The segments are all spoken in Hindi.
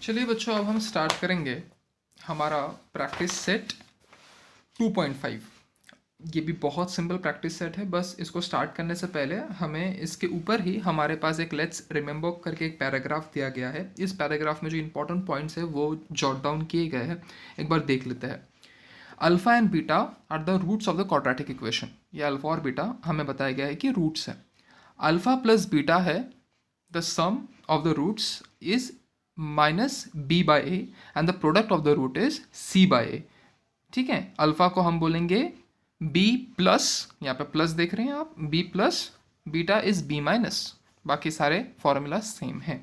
चलिए बच्चों, अब हम स्टार्ट करेंगे हमारा प्रैक्टिस सेट 2.5। ये भी बहुत सिंपल प्रैक्टिस सेट है। बस इसको स्टार्ट करने से पहले हमें इसके ऊपर ही हमारे पास एक लेट्स रिमेंबर करके एक पैराग्राफ दिया गया है। इस पैराग्राफ में जो इंपॉर्टेंट पॉइंट्स है वो जॉट डाउन किए गए हैं। एक बार देख लेते हैं। Alpha and beta are the roots of the quadratic equation. ये अल्फा और बीटा हमें बताया गया है कि रूट्स है। अल्फा प्लस बीटा है the sum of the roots is minus b by a and the product of the root is c by a। ठीक है, अल्फा को हम बोलेंगे b प्लस, यहाँ पे प्लस देख रहे हैं आप, b plus beta is b minus. बाकी सारे फॉर्मूला सेम है।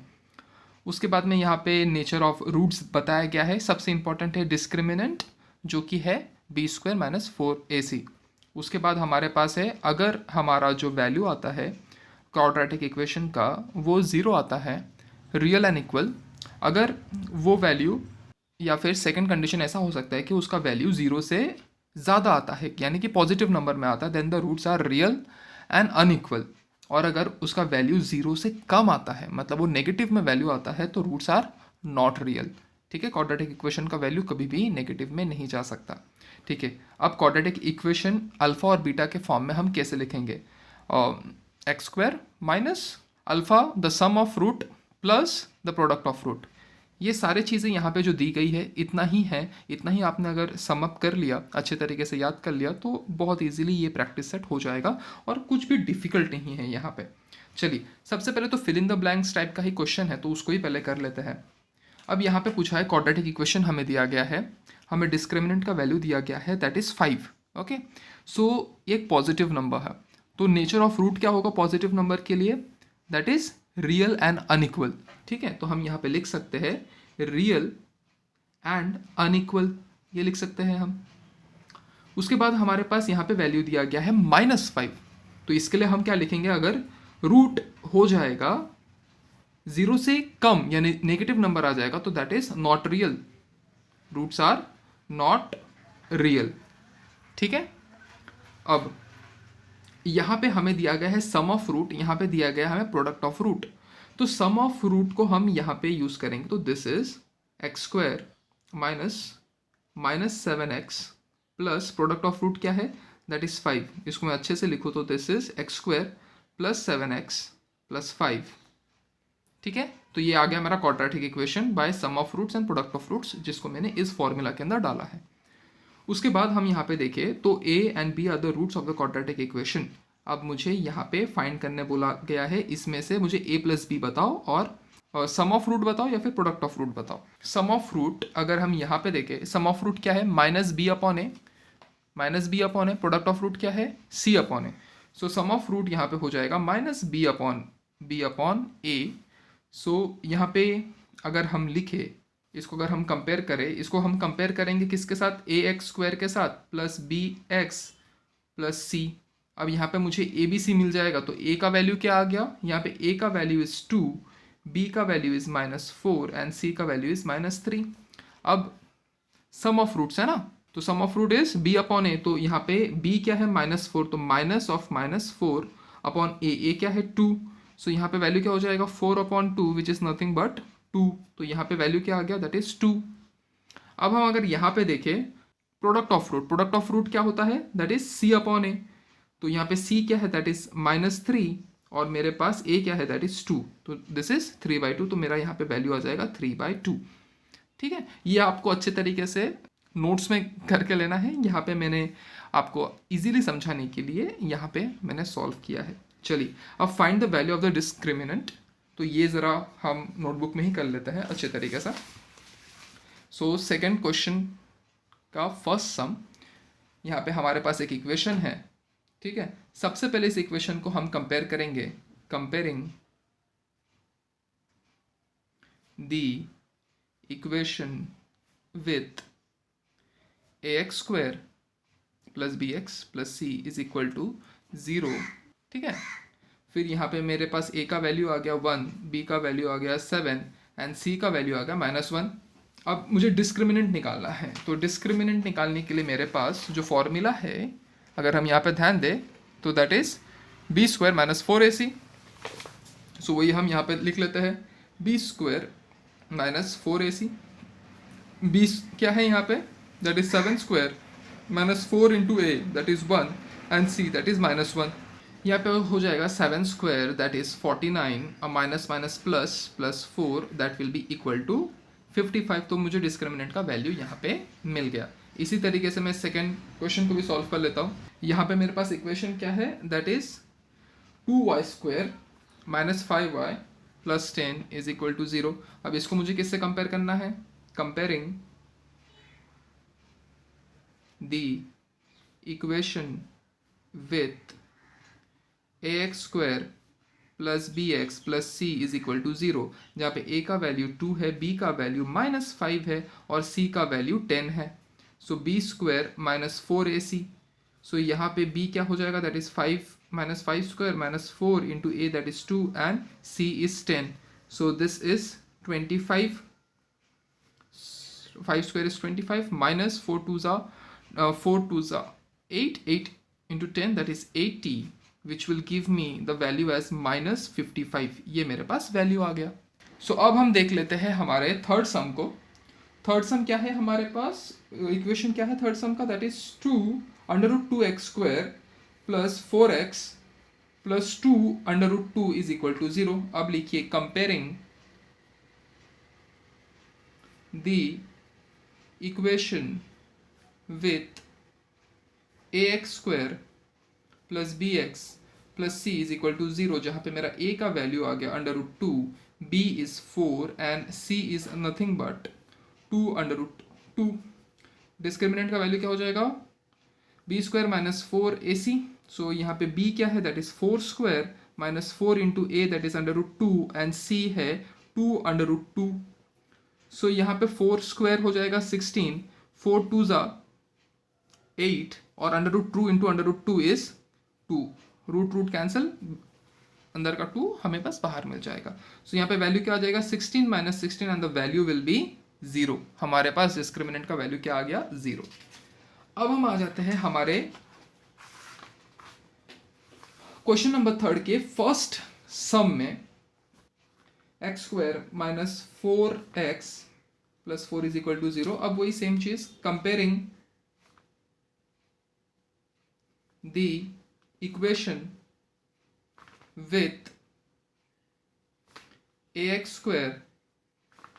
उसके बाद में यहाँ पे नेचर ऑफ रूट्स बताया गया है। सबसे इंपॉर्टेंट है डिस्क्रिमिनेंट जो कि है बी स्क्वायर माइनस 4ac। उसके बाद हमारे पास है अगर हमारा जो वैल्यू आता है क्वाड्रेटिक इक्वेशन का वो ज़ीरो आता है, रियल एंड इक्वल। अगर वो वैल्यू या फिर सेकंड कंडीशन ऐसा हो सकता है कि उसका वैल्यू ज़ीरो से ज़्यादा आता है, यानी कि पॉजिटिव नंबर में आता है, then the roots are real and unequal. और अगर उसका वैल्यू ज़ीरो से कम आता है, मतलब वो नेगेटिव में वैल्यू आता है, तो रूट्स आर नॉट रियल। ठीक है, क्वाड्रेटिक इक्वेशन का वैल्यू कभी भी नेगेटिव में नहीं जा सकता। ठीक है, अब क्वाड्रेटिक इक्वेशन अल्फा और बीटा के फॉर्म में हम कैसे लिखेंगे? X square minus alpha the sum of root plus the product of root. ये सारी चीज़ें यहाँ पे जो दी गई है इतना ही है। इतना ही आपने अगर सम अप कर लिया, अच्छे तरीके से याद कर लिया, तो बहुत इजीली ये प्रैक्टिस सेट हो जाएगा और कुछ भी डिफिकल्ट नहीं है यहाँ पे। चलिए, सबसे पहले तो fill in the blanks type का ही क्वेश्चन है, तो उसको ही पहले कर लेते हैं। अब यहाँ पे पूछा है क्वाड्रेटिक इक्वेशन हमें दिया गया है, हमें डिस्क्रिमिनेंट का वैल्यू दिया गया है दैट इज़ 5। ओके, सो एक पॉजिटिव नंबर है, तो नेचर ऑफ रूट क्या होगा पॉजिटिव नंबर के लिए? That is real and unequal. ठीक है, तो हम यहाँ पे लिख सकते हैं रियल एंड अनइक्वल, ये लिख सकते हैं हम। उसके बाद हमारे पास यहाँ पे वैल्यू दिया गया है -5, तो इसके लिए हम क्या लिखेंगे? अगर रूट हो जाएगा जीरो से कम यानी नेगेटिव नंबर आ जाएगा तो that is not real, roots are not real. ठीक है, अब यहाँ पे हमें दिया गया है सम ऑफ रूट, यहाँ पे दिया गया है हमें प्रोडक्ट ऑफ रूट। तो सम ऑफ रूट को हम यहाँ पे यूज करेंगे, तो this is x square minus 7x plus product of root क्या है? That is 5। इसको मैं अच्छे से लिखूँ तो this is x square plus 7x plus 5। ठीक है, तो ये आ गया मेरा quadratic equation by sum of roots and product of roots, जिसको मैंने इस फॉर्मूला के अंदर डाला है। उसके बाद हम यहाँ पे देखें तो a and b are the roots of the quadratic equation. अब मुझे यहाँ पे फाइंड करने बोला गया है, इसमें से मुझे a प्लस बी बताओ और सम ऑफ रूट बताओ या फिर प्रोडक्ट ऑफ रूट बताओ। सम ऑफ रूट अगर हम यहाँ पे देखें, सम ऑफ रूट क्या है? -b upon a, product of root क्या है? c upon a. So sum of root यहाँ पे हो जाएगा -b अपॉन ए। सो यहाँ पे अगर हम लिखे इसको, अगर हम कंपेयर करें, इसको हम कंपेयर करेंगे किसके साथ? ए एक्स स्क्वायर के साथ प्लस बी एक्स प्लस सी। अब यहाँ पे मुझे ए बी सी मिल जाएगा, तो ए का वैल्यू क्या आ गया? यहाँ पे ए का वैल्यू इज 2, बी का वैल्यू इज -4 एंड सी का वैल्यू इज -3। अब सम ऑफ रूट्स है ना, तो sum of root is b upon a, तो यहाँ पे बी क्या है? -4, तो माइनस ऑफ -4 अपॉन ए क्या है? 2। सो यहाँ पे वैल्यू क्या हो जाएगा? 4 upon 2 which is nothing but 2। तो यहाँ पे वैल्यू क्या आ गया? That is 2। अब हम अगर यहाँ पे देखें प्रोडक्ट ऑफ रूट क्या होता है? That is C upon a. तो यहाँ पे सी क्या है? दैट इज -3 और मेरे पास ए क्या है? दैट इज 2, तो दिस इज 3/2। तो मेरा यहाँ पे वैल्यू आ जाएगा 3/2। ठीक है, ये आपको अच्छे तरीके से नोट्स में करके लेना है। यहाँ पे मैंने आपको इजीली समझाने के लिए यहाँ पे मैंने सॉल्व किया है। चलिए, अब find the value of the discriminant, तो ये ज़रा हम नोटबुक में ही कर लेते हैं अच्छे तरीके से। सो सेकेंड क्वेश्चन का फर्स्ट सम, यहाँ पे हमारे पास एक इक्वेशन है। ठीक है, सबसे पहले इस इक्वेशन को हम कंपेयर करेंगे, comparing the equation with ax square plus b x plus c is equal to 0। ठीक है, फिर यहाँ पे मेरे पास a का वैल्यू आ गया 1, b का वैल्यू आ गया 7 एंड c का वैल्यू आ गया -1। अब मुझे डिस्क्रिमिनेंट निकालना है, तो डिस्क्रिमिनेंट निकालने के लिए मेरे पास जो फॉर्मूला है, अगर हम यहाँ पे ध्यान दें तो that is b square -4ac। सो वही हम यहाँ पे लिख लेते हैं, b square minus 4ac, b क्या है यहाँ पे, that is 7 square minus 4 into a that is 1 and c that is -1। यहाँ पे हो जाएगा 7 square that is 49 minus minus plus plus 4 that will be equal to 55। तो मुझे डिस्क्रिमिनेंट का वैल्यू यहाँ पे मिल गया। इसी तरीके से मैं सेकेंड क्वेश्चन को भी सॉल्व कर लेता हूँ। यहाँ पे मेरे पास इक्वेशन क्या है, that is 2y square minus 5y plus 10 is equal to 0। अब इसको मुझे किससे कंपेयर करना है, comparing the equation with ax square plus b x plus c is equal to 0, जहाँ पे a का वैल्यू 2 है, b का वैल्यू -5 है और c का वैल्यू 10 है। So b square minus 4ac, so यहाँ पे b क्या हो जाएगा, that is 5 minus 5 square minus 4 into a that is 2 and c is 10। So this is 25, 5 square is 25 minus 4 two ज़ा 8, 8 into 10 that is 80 which will give me the value as -55। ये मेरे पास वैल्यू आ गया। सो अब हम देख लेते हैं हमारे थर्ड सम को। थर्ड सम क्या है हमारे पास, इक्वेशन क्या है थर्ड सम का, that is 2√2x square plus 4x plus 2√2 is equal to 0। अब लिखिए comparing the equation with ax square plus b x plus c is equal to 0, जहाँ पे मेरा a का वैल्यू आ गया √2, b is 4 and c is nothing but 2√2। Discriminant का वैल्यू क्या हो जाएगा, b square minus 4ac। So यहाँ पे b क्या है, that is 4 square minus 4 into a that is √2 and c है 2√2। सो यहाँ पे 4 स्क्वायर हो जाएगा 16, 4 टू ज़ा 8 और √2 into √2 is 2, root root cancel, अंदर का 2 हमें बस बाहर मिल जाएगा। सो यहाँ पे वैल्यू क्या आ जाएगा, 16 minus 16 and the value will be 0। हमारे पास डिस्क्रिमिनेंट का वैल्यू क्या आ गया, 0। अब हम आ जाते हैं हमारे क्वेश्चन नंबर थर्ड के फर्स्ट सम में, एक्स square minus 4x plus 4 is equal to 0। अब वही सेम चीज, comparing the equation with ax square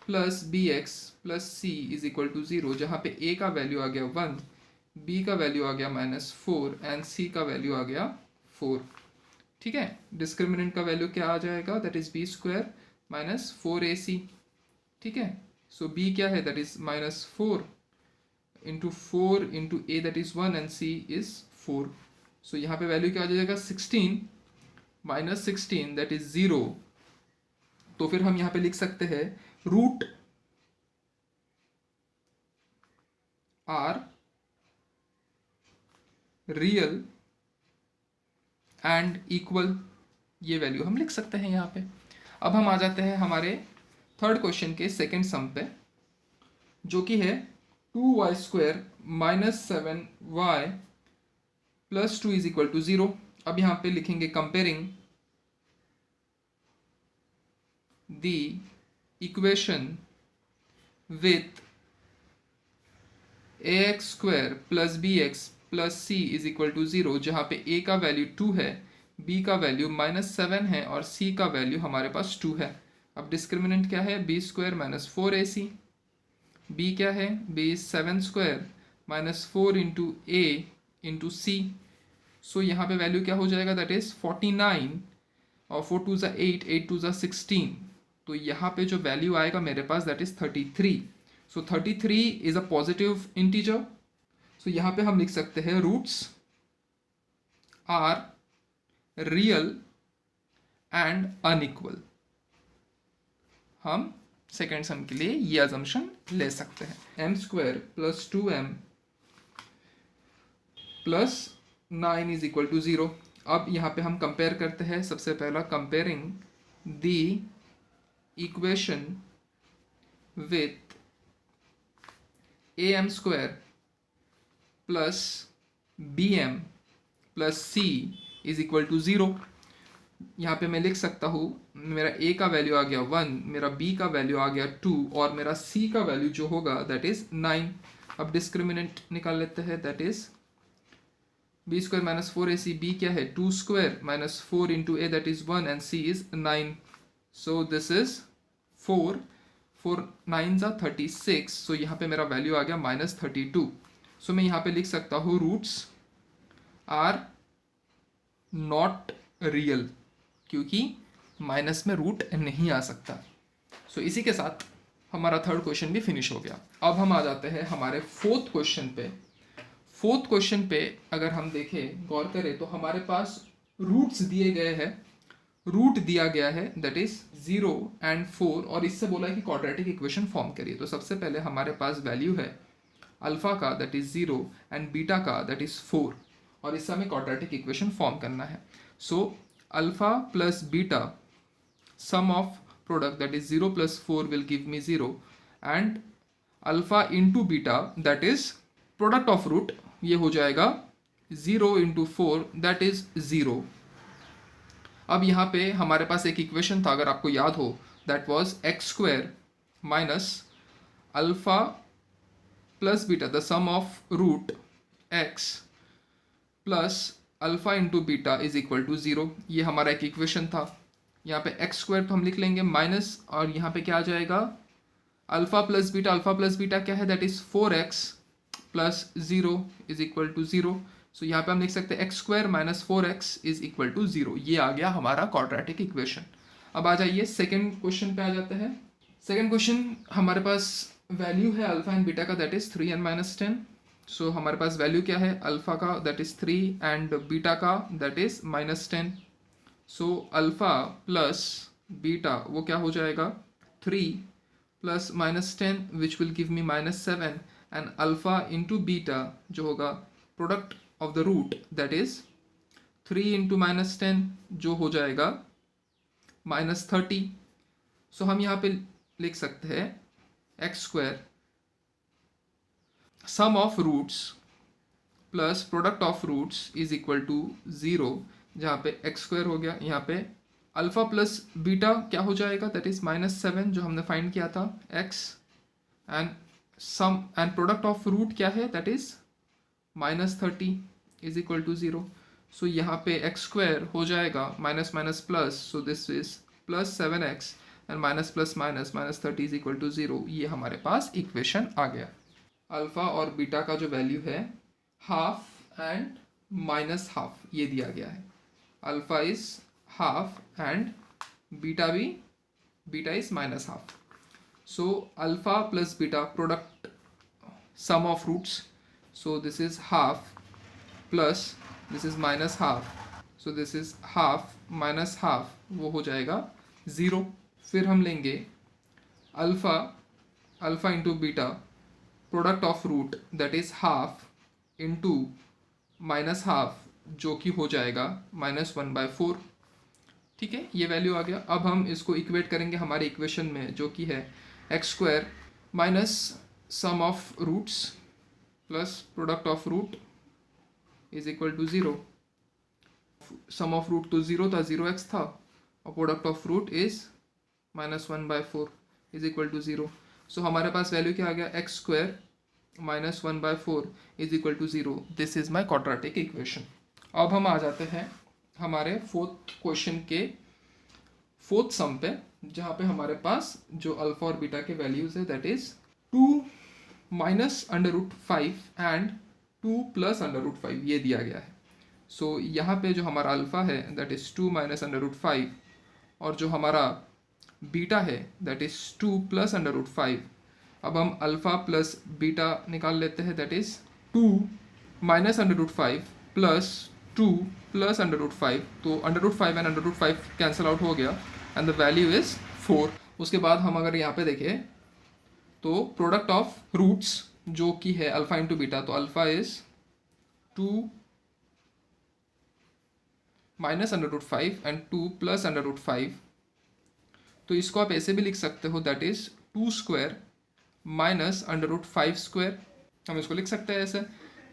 plus bx plus c is equal to 0, जहाँ पे a का वैल्यू आ गया 1, b का वैल्यू आ गया -4 एंड c का वैल्यू आ गया 4। ठीक है, डिस्क्रिमिनेंट का वैल्यू क्या आ जाएगा, that is b square minus 4ac। ठीक है, सो b क्या है, that is -4 into 4 into a that is 1 and c is 4। सो यहाँ पे वैल्यू क्या आ जाएगा, 16 माइनस 16 दैट इज 0। तो फिर हम यहाँ पे लिख सकते हैं root are real and equal, ये वैल्यू हम लिख सकते हैं यहाँ पे। अब हम आ जाते हैं हमारे थर्ड क्वेश्चन के सेकेंड सम पे, जो कि है 2y square minus 7y plus 2 is equal to 0। अब यहाँ पे लिखेंगे comparing the equation with ax square plus bx plus c is equal to 0, जहाँ पे a का वैल्यू 2 है, b का वैल्यू -7 है और c का वैल्यू हमारे पास 2 है। अब डिस्क्रिमिनेंट क्या है, b square minus 4ac, b क्या है, b is 7 square minus 4 into a into c। सो यहाँ पे वैल्यू क्या हो जाएगा, दैट इज 49 और 4 टू ज़ा 8, 8 टू ज़ा 16। तो यहाँ पे जो वैल्यू आएगा मेरे पास, that is 33। So 33 is a positive integer. So यहाँ पे हम लिख सकते हैं roots are real and unequal. हम सेकेंड सम के लिए ये अजम्पशन ले सकते हैं, m square plus 2m plus 9 is equal to 0। अब यहाँ पे हम कंपेयर करते हैं, सबसे पहला comparing the equation with am square plus bm plus c is equal to 0। यहाँ पे मैं लिख सकता हूँ मेरा a का वैल्यू आ गया 1, मेरा b का वैल्यू आ गया 2 और मेरा c का वैल्यू जो होगा दैट इज 9। अब डिस्क्रिमिनेंट निकाल लेते हैं, that is b square minus 4ac, b क्या है 2 square minus 4 into a that is 1 and c is 9। So this is 4 4 9 जा 36। सो यहाँ पे मेरा वैल्यू आ गया -32। सो मैं यहाँ पे लिख सकता हूँ रूट्स आर नॉट रियल, क्योंकि माइनस में रूट नहीं आ सकता। सो इसी के साथ हमारा थर्ड क्वेश्चन भी फिनिश हो गया। अब हम आ जाते हैं हमारे फोर्थ क्वेश्चन पे। फोर्थ क्वेश्चन पे अगर हम देखें, गौर करें, तो हमारे पास रूट्स दिए गए हैं, रूट दिया गया है दैट इज 0 एंड 4 और इससे बोला है कि क्वाड्रेटिक इक्वेशन फॉर्म करिए। तो सबसे पहले हमारे पास वैल्यू है अल्फा का दैट इज 0 एंड बीटा का दैट इज 4 और इससे हमें क्वाड्रेटिक इक्वेशन फॉर्म करना है। सो alpha plus beta sum of product that is 0 plus 4 will give me 0 and alpha into beta that is product of root ये हो जाएगा 0 into 4 that is 0। अब यहाँ पे हमारे पास एक इक्वेशन था, अगर आपको याद हो, that was x square minus alpha plus beta the sum of root x plus alpha into beta is equal to 0। ये हमारा एक इक्वेशन था। यहाँ पे एक्स स्क्वायर तो हम लिख लेंगे माइनस, और यहाँ पे क्या आ जाएगा alpha plus beta. Alpha plus beta क्या है that is 4x plus 0 is equal to 0। So यहाँ पे हम लिख सकते हैं x square minus 4x is equal to 0। ये आ गया हमारा क्वाड्रेटिक इक्वेशन। अब आ जाइए सेकेंड क्वेश्चन पे आ जाते हैं। सेकेंड क्वेश्चन हमारे पास वैल्यू है अल्फा एंड बीटा का दैट इज 3 and -10। सो हमारे पास वैल्यू क्या है अल्फा का दैट इज 3 एंड बीटा का that is -10। So alpha plus beta वो क्या हो जाएगा 3 plus -10 which will give me -7 and alpha into beta जो होगा product of the root that is 3 into -10 जो हो जाएगा -30। सो हम यहाँ पे लिख सकते हैं x square sum of roots plus product of roots is equal to 0, जहाँ पे एक्स स्क्वायर हो गया, यहाँ पे अल्फा प्लस बीटा क्या हो जाएगा दैट इज -7 जो हमने फाइंड किया था x and sum and product of root क्या है that is -30 is equal to 0। So यहाँ पे एक्स स्क्वायर हो जाएगा minus minus plus, so this is plus 7x and minus plus minus -30 is equal to 0। ये हमारे पास इक्वेशन आ गया। अल्फा और बीटा का जो वैल्यू है हाफ एंड -हाफ ये दिया गया है। Alpha is half and beta is -half. So alpha plus beta product sum of roots, so this is half plus this is -half, so this is half minus half वो हो जाएगा 0। फिर हम लेंगे alpha into beta product of root that is half into -half जो कि हो जाएगा -1/4। ठीक है, ये वैल्यू आ गया। अब हम इसको इक्वेट करेंगे हमारे इक्वेशन में जो कि है x square minus sum of roots plus product of root is equal to 0। Sum of root तो 0 था, 0x था, और product of root is -1/4 is equal to 0। So हमारे पास वैल्यू क्या आ गया x square -1/4 is equal to 0। This is my quadratic equation. अब हम आ जाते हैं हमारे फोर्थ क्वेश्चन के फोर्थ सम पे, जहाँ पे हमारे पास जो अल्फा और बीटा के वैल्यूज है that is 2 minus √5 and 2 plus √5 ये दिया गया है। सो यहाँ पे जो हमारा अल्फा है दैट इज 2 माइनस √5 और जो हमारा बीटा है दैट इज 2 प्लस √5। अब हम अल्फा प्लस बीटा निकाल लेते हैं that is 2 minus √5 plus 2 plus √5। तो √5 एंड √5 कैंसिल आउट हो गया एंड द वैल्यू इज 4। उसके बाद हम अगर यहाँ पे देखें तो प्रोडक्ट ऑफ रूट्स जो कि है अल्फा इंटू बीटा, तो alpha is 2 minus √5 and 2 plus √5। तो इसको आप ऐसे भी लिख सकते हो that is 2 square minus √5 square. हम इसको लिख सकते हैं ऐसे,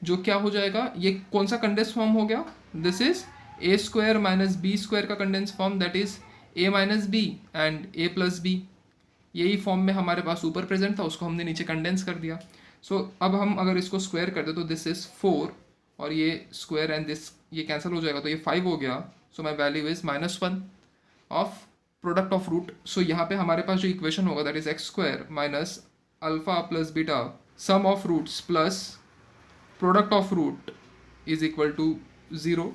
जो क्या हो जाएगा, ये कौन सा कंडेंस फॉर्म हो गया, this is a square minus b square का condense form that is a minus b and a plus b, यही फॉर्म में हमारे पास ऊपर प्रेजेंट था, उसको हमने नीचे कंडेंस कर दिया। सो अब हम अगर इसको स्क्वायर कर दे तो दिस इज 4 और ये स्क्वायर एंड दिस ये कैंसिल हो जाएगा तो ये 5 हो गया। So my value is -1 of product of root. So यहाँ पे हमारे पास जो इक्वेशन होगा that is x square minus alpha plus beta sum of roots plus product of root is equal to 0।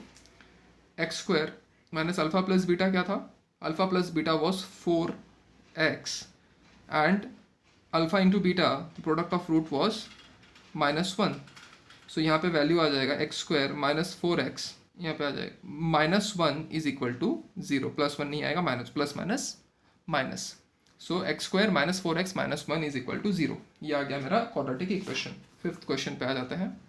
X square minus alpha plus beta क्या था, alpha plus beta was 4x and alpha into beta the product of root was -1। सो यहाँ पे वैल्यू आ जाएगा एक्स स्क्वायर माइनस 4x, यहाँ पे आ जाएगा -1 इज इक्वल टू 0, +1 नहीं आएगा, minus plus minus minus. So x square minus 4x minus 1 is equal to 0। ये आ गया मेरा क्वाड्रेटिक इक्वेशन। फिफ्थ क्वेश्चन पे आ जाते हैं।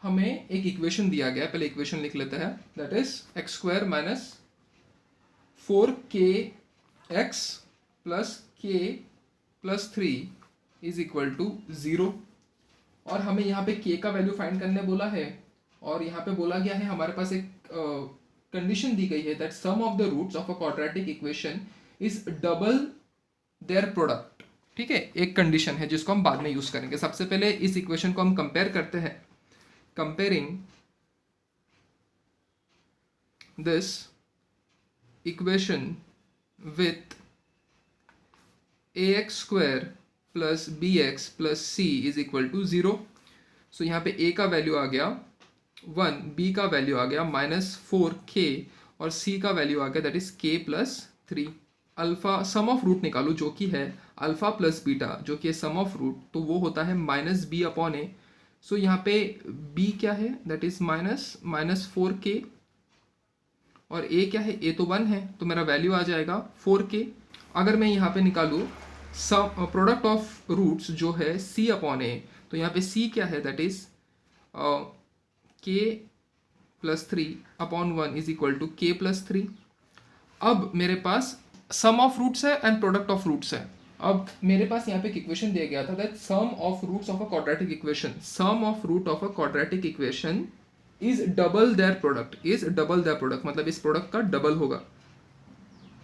हमें एक इक्वेशन दिया गया, पहले इक्वेशन लिख लेते हैं, that is x square minus 4kx plus k plus 3 is equal to 0। और हमें यहाँ पे k का वैल्यू फाइंड करने बोला है, और यहाँ पे बोला गया है हमारे पास एक कंडीशन दी गई है that sum of the roots of a quadratic equation is double their product. ठीक है, एक कंडीशन है जिसको हम बाद में यूज करेंगे। सबसे पहले इस इक्वेशन को हम कंपेयर करते हैं। Comparing this equation with ax square plus b x plus c is equal to 0। So यहाँ पे a का वैल्यू आ गया 1, b का वैल्यू आ गया -4k और c का वैल्यू आ गया that is k plus 3। Alpha sum of root निकालो जो कि है अल्फा प्लस बीटा जो कि है सम ऑफ रूट, तो वो होता है -b अपॉन a। सो यहाँ पे b क्या है दैट इज -4k और a क्या है, a तो 1 है तो मेरा वैल्यू आ जाएगा 4k। अगर मैं यहाँ पे निकालूँ सम प्रोडक्ट ऑफ रूट्स जो है c अपॉन a, तो यहाँ पे c क्या है that is k plus 3 upon 1 is equal to k plus 3। अब मेरे पास सम ऑफ रूट्स है एंड प्रोडक्ट ऑफ रूट्स है। अब मेरे पास यहाँ पे एक इक्वेशन दिया गया था that sum of roots of a quadratic equation, sum of root of a quadratic equation is double their product, is double their product मतलब इस प्रोडक्ट का डबल होगा।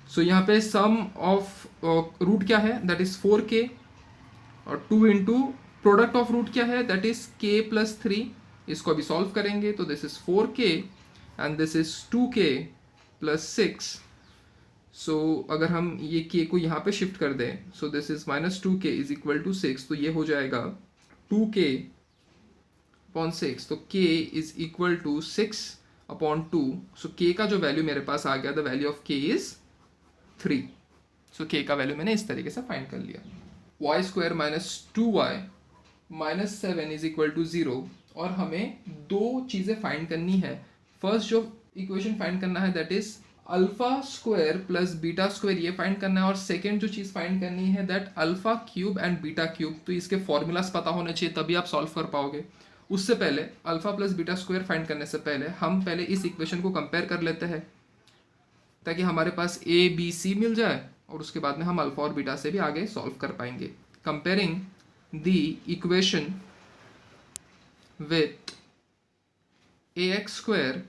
सो यहाँ पे सम ऑफ रूट क्या है दैट इज 4k और 2 इंटू प्रोडक्ट ऑफ रूट क्या है दैट इज k प्लस 3। इसको अभी सॉल्व करेंगे तो this is 4k and this is 2k plus 6। सो अगर हम ये k को यहाँ पे शिफ्ट कर दें so this is -2k is equal to 6, तो ये हो जाएगा 2k अपॉन 6, तो k is equal to 6 upon 2। So k का जो वैल्यू मेरे पास आ गया the value of k is 3। So k का वैल्यू मैंने इस तरीके से फाइंड कर लिया। Y square minus 2y minus 7 is equal to 0। और हमें दो चीज़ें फाइंड करनी है। फर्स्ट जो इक्वेशन फाइंड करना है that is alpha square plus beta square, ये फाइंड करना है। और सेकेंड जो चीज़ फाइंड करनी है that alpha cube and beta cube. तो इसके फॉर्मूलाज पता होने चाहिए तभी आप सॉल्व कर पाओगे। उससे पहले alpha plus beta square find करने से पहले हम पहले इस इक्वेशन को कंपेयर कर लेते हैं ताकि हमारे पास ए बी सी मिल जाए और उसके बाद में हम अल्फा और बीटा से भी आगे सॉल्व कर पाएंगे। Comparing the equation with a x square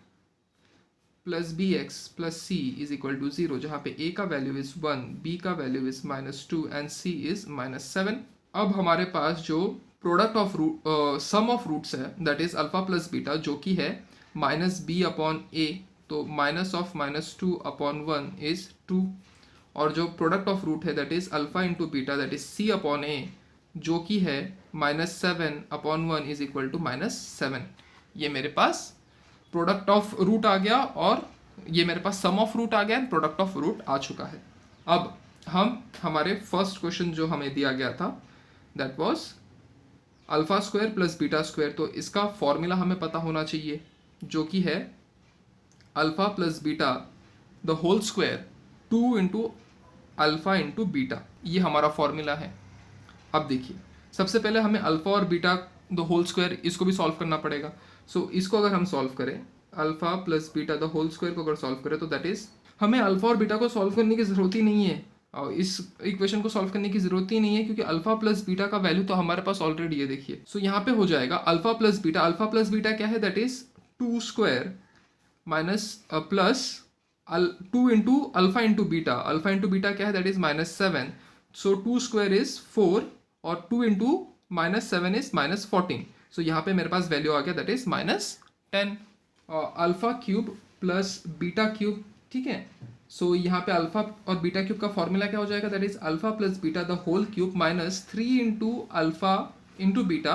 plus b x plus c is equal to 0, जहाँ पे a का वैल्यू इज 1, b का value is -2 and c is -7। अब हमारे पास जो product of root sum of roots है that is alpha plus beta जो कि है -b अपॉन a, तो -2 अपॉन 1 इज 2। और जो प्रोडक्ट ऑफ रूट है that is alpha into beta that is c upon a जो कि है -7 अपॉन 1 इज इक्वल टू -7। ये मेरे पास प्रोडक्ट ऑफ रूट आ गया और ये मेरे पास सम ऑफ रूट आ गया एंड प्रोडक्ट ऑफ रूट आ चुका है। अब हम हमारे फर्स्ट क्वेश्चन जो हमें दिया गया था that was alpha square plus beta square, तो इसका फॉर्मूला हमें पता होना चाहिए जो कि है alpha plus beta the whole square 2 into alpha into beta, ये हमारा फॉर्मूला है। अब देखिए सबसे पहले हमें अल्फा और बीटा द होल स्क्वायर इसको भी सॉल्व करना पड़ेगा। सो इसको अगर हम सॉल्व करें alpha plus beta the whole square को अगर सॉल्व करें तो दैट इज हमें अल्फा और बीटा को सॉल्व करने की ज़रूरत ही नहीं है और इस इक्वेशन को सॉल्व करने की ज़रूरत ही नहीं है क्योंकि अल्फा प्लस बीटा का वैल्यू तो हमारे पास ऑलरेडी है। देखिए सो यहाँ पे हो जाएगा अल्फा प्लस बीटा क्या है that is 2 square minus plus 2 into alpha into beta, alpha into beta क्या है, that is -7, so 2 square is 4 और 2 इंटू -7 इज -14, सो यहाँ पे मेरे पास वैल्यू आ गया that is -10 alpha cube plus beta cube, ठीक है। सो यहाँ पे अल्फा और बीटा क्यूब का फॉर्मूला क्या हो जाएगा, that is alpha plus beta the whole cube minus 3 into alpha into beta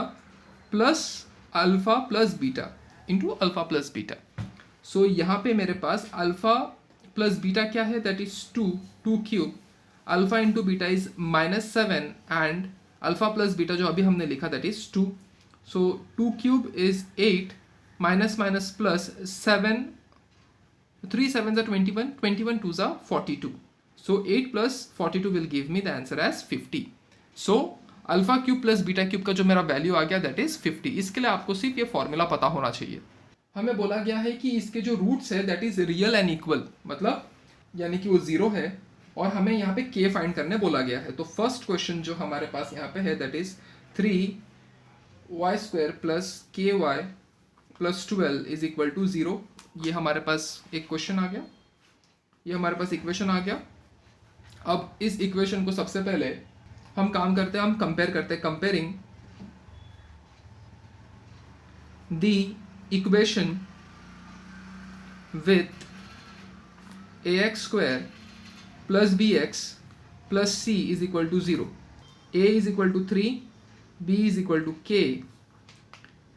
plus alpha plus beta into alpha plus beta. So यहाँ पे मेरे पास अल्फा प्लस बीटा क्या है, that is 2 cube, alpha into beta is -7 and alpha plus beta जो अभी हमने लिखा that is 2, so 2 cube is 8 minus minus plus 7, 3 7s are 21, 21 2s are 42, so 8 plus 42 will give me the answer as 50. so alpha cube plus beta cube का जो मेरा वैल्यू आ गया दैट इज 50। इसके लिए आपको सिर्फ ये फॉर्मूला पता होना चाहिए। हमें बोला गया है कि इसके जो रूट्स है that is real and equal, मतलब यानी कि वो जीरो है, और हमें यहाँ पे के फाइंड करने बोला गया है। तो फर्स्ट क्वेश्चन जो हमारे पास यहाँ पे है that is 3y² plus ky plus 12 is equal to 0। ये हमारे पास एक क्वेश्चन आ गया, ये हमारे पास इक्वेशन आ गया। अब इस इक्वेशन को सबसे पहले हम काम करते हैं, हम कंपेयर करते हैं, comparing the equation with ax² plus bx plus c is equal to 0, a is equal to 3, b is equal to k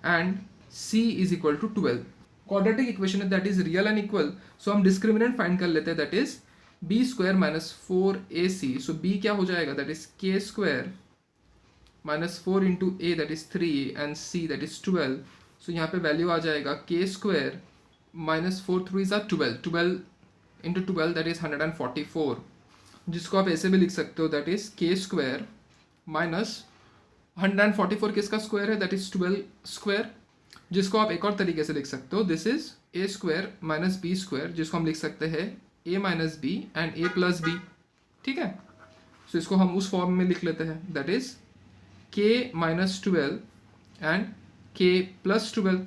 and c is equal to 12। Quadratic equation है that is real and equal, so हम डिस्क्रिमिनेंट फाइंड कर लेते हैं that is b² minus 4ac, so b क्या हो जाएगा that is k² minus 4 into a that is 3 and c that is 12, so यहाँ पे वैल्यू आ जाएगा k² minus 4 3 are 12, 12 into 12 that is 144, जिसको आप ऐसे भी लिख सकते हो दैट इज k² माइनस 144 किसका स्क्वायर है दैट इज 12 स्क्वायर, जिसको आप एक और तरीके से लिख सकते हो this is a² minus b², जिसको हम लिख सकते हैं a minus b and a plus b, ठीक है। सो इसको हम उस फॉर्म में लिख लेते हैं that is k minus 12 and k plus 12।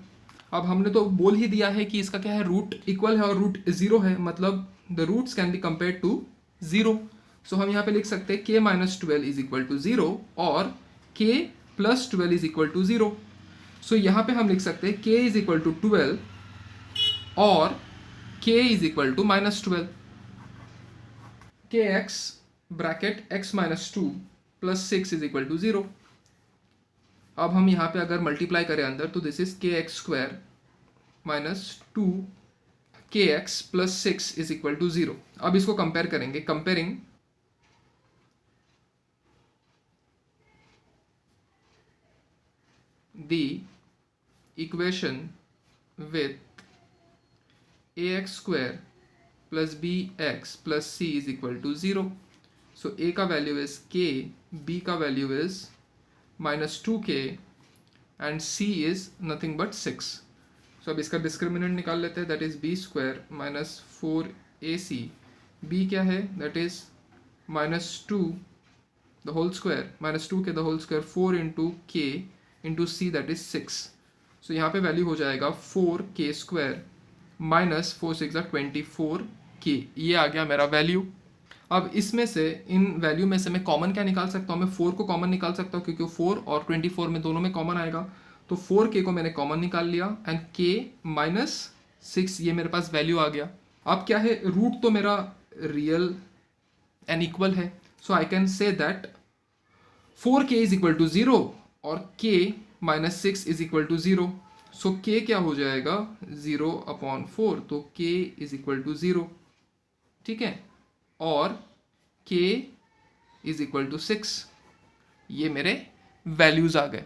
अब हमने तो बोल ही दिया है कि इसका क्या है, रूट इक्वल है और रूट 0 है, मतलब the roots can be compared to 0। So हम यहाँ पे लिख सकते हैं k minus 12 is equal to 0 और k plus 12 is equal to 0। So यहाँ पे हम लिख सकते हैं k इज इक्वल टू 12 और k is equal to -12, kx bracket x minus 2 plus 6 is equal to 0। अब हम यहाँ पे अगर मल्टीप्लाई करें अंदर तो this is kx² minus 2 kx plus 6 is equal to 0। अब इसको कंपेयर करेंगे, comparing the equation with ax² plus bx plus c is equal to 0। So a का वैल्यू इज k, b का value is -2k and c is nothing but 6। So अब इसका डिस्क्रिमिनेंट निकाल लेते हैं that is b² minus 4ac, b क्या है that is -2 the whole square, -2k the whole square 4 into k into c that is 6। So यहाँ पे वैल्यू हो जाएगा 4k² माइनस 4 6 24k, ये आ गया मेरा वैल्यू। अब इसमें से इन वैल्यू में से मैं कॉमन क्या निकाल सकता हूँ, मैं 4 को कॉमन निकाल सकता हूँ क्योंकि 4 और 24 में दोनों में कॉमन आएगा, तो 4k को मैंने कॉमन निकाल लिया एंड k माइनस 6 ये मेरे पास वैल्यू आ गया। अब क्या है, रूट तो मेरा रियल एंड इक्वल है, so I can say that 4k is equal to 0 और k minus 6 is equal to 0। So k क्या हो जाएगा 0/4, तो k इज इक्वल टू 0, ठीक है, और k इज इक्वल टू 6, ये मेरे वैल्यूज आ गए।